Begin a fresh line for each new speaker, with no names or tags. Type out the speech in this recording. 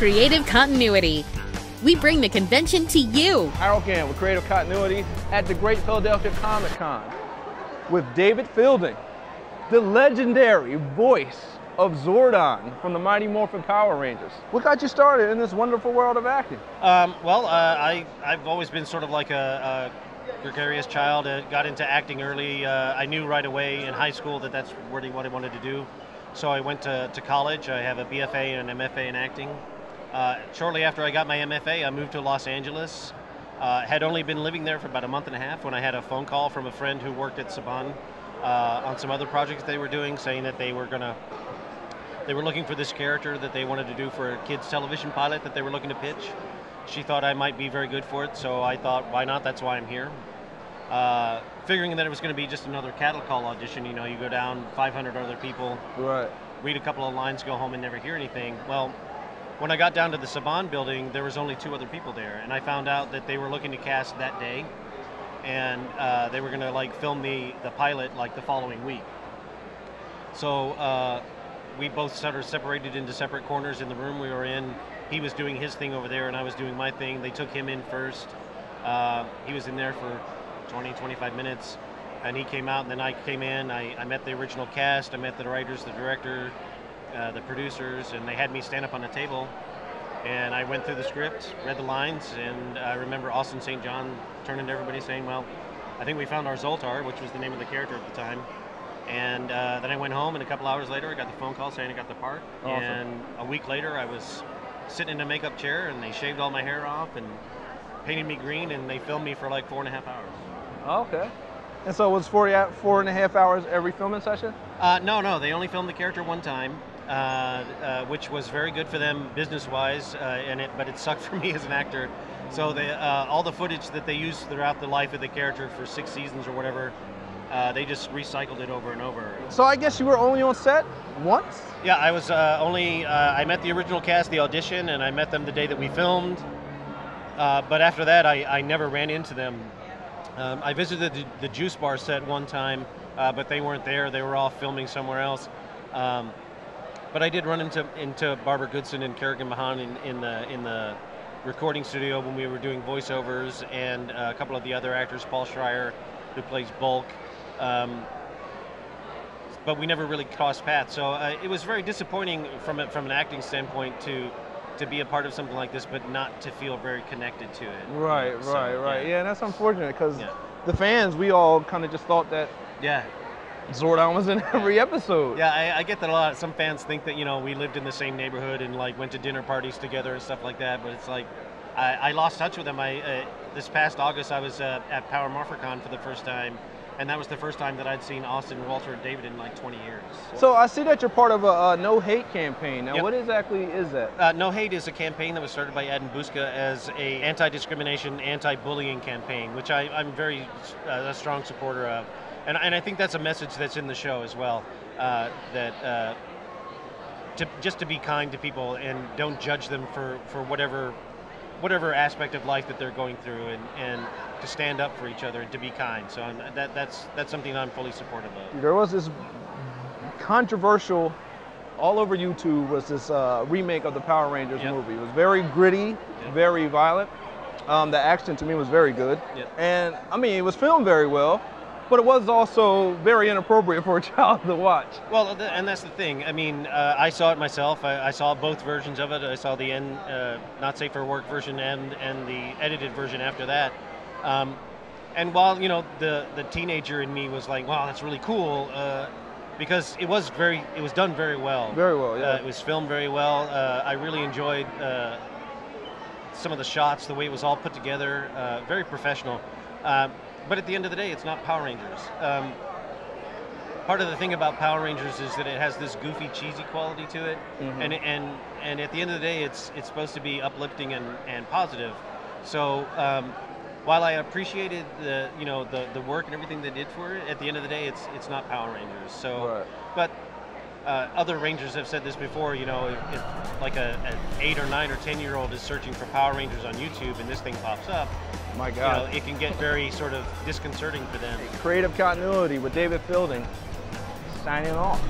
creative continuity. We bring the convention to you.
Harold again with Creative Continuity at the Great Philadelphia Comic Con with David Fielding, the legendary voice of Zordon from the Mighty Morphin Power Rangers. What got you started in this wonderful world of acting?
I've always been sort of like a gregarious child. Got into acting early. I knew right away in high school that that's really what I wanted to do. So I went to college. I have a BFA and an MFA in acting. Shortly after I got my MFA, I moved to Los Angeles. Had only been living there for about a month and a half when I had a phone call from a friend who worked at Saban on some other projects they were doing, saying that they were looking for this character that they wanted to do for a kids television pilot that they were looking to pitch. She thought I might be very good for it, so I thought, why not? That's why I'm here. Figuring that it was going to be just another cattle call audition. You know, you go down 500 other people,
Right.
read a couple of lines, go home and never hear anything. Well, when I got down to the Saban building, there was only 2 other people there, and I found out that they were looking to cast that day, and they were going to like film the pilot like the following week. So we both sort of separated into separate corners in the room we were in. He was doing his thing over there, and I was doing my thing. They took him in first. He was in there for 20, 25 minutes, and he came out, and then I came in. I met the original cast. I met the writers, the director, the producers, and they had me stand up on a table, and I went through the script, read the lines, and I remember Austin St. John turning to everybody saying, well, I think we found our Zoltar, which was the name of the character at the time. And then I went home, and a couple hours later I got the phone call saying I got the part.
Awesome.
And a week later I was sitting in a makeup chair, and they shaved all my hair off and painted me green, and they filmed me for like 4.5 hours.
Okay. And so it was 4.5 hours every filming session?
No, they only filmed the character one time, which was very good for them business-wise, but it sucked for me as an actor. So all the footage that they used throughout the life of the character for 6 seasons or whatever, they just recycled it over and over.
So I guess you were only on set once?
Yeah, I was I met the original cast, the audition, and I met them the day that we filmed. But after that, I never ran into them. I visited the Juice Bar set one time, but they weren't there. They were off filming somewhere else. But I did run into Barbara Goodson and Kerrigan Mahan in the recording studio when we were doing voiceovers, and a couple of the other actors, Paul Schreier, who plays Bulk. But we never really crossed paths. So it was very disappointing from an acting standpoint to be a part of something like this, but not to feel very connected to it.
Right.
Yeah.
Yeah, that's unfortunate because the fans, we all kind of just thought that Zordon was in every episode.
Yeah, I get that a lot. Some fans think that, you know, we lived in the same neighborhood and like went to dinner parties together and stuff like that, but it's like, I lost touch with them. This past August, I was at Power Morphicon for the first time, and that was the first time that I'd seen Austin, Walter, and David in like 20 years.
So I see that you're part of a No Hate campaign. Now, what exactly is that?
No Hate is a campaign that was started by Adam Buska as a anti-discrimination, anti-bullying campaign, which I'm very a strong supporter of. And I think that's a message that's in the show as well, just to be kind to people and don't judge them for whatever aspect of life that they're going through, and to stand up for each other and to be kind. So that's something I'm fully supportive of.
There was this controversial, all over YouTube, was this remake of the Power Rangers movie. It was very gritty, very violent. The action to me was very good. And I mean, it was filmed very well, but it was also very inappropriate for a child to watch.
Well, and that's the thing. I mean, I saw it myself. I saw both versions of it. I saw the not safe for work version and the edited version after that. And while, you know, the teenager in me was like, wow, that's really cool, because it was done very well.
Very well, yeah.
It was filmed very well. I really enjoyed some of the shots, the way it was all put together, very professional. But at the end of the day, it's not Power Rangers. Part of the thing about Power Rangers is that it has this goofy, cheesy quality to it, and at the end of the day, it's supposed to be uplifting and positive. So while I appreciated the work and everything they did for it, at the end of the day, it's not Power Rangers. So, but other Rangers have said this before. You know, if like an 8 or 9 or 10-year-old is searching for Power Rangers on YouTube and this thing pops up,
my God,
you know, it can get very sort of disconcerting for them.
Creative Continuity with David Fielding, signing off.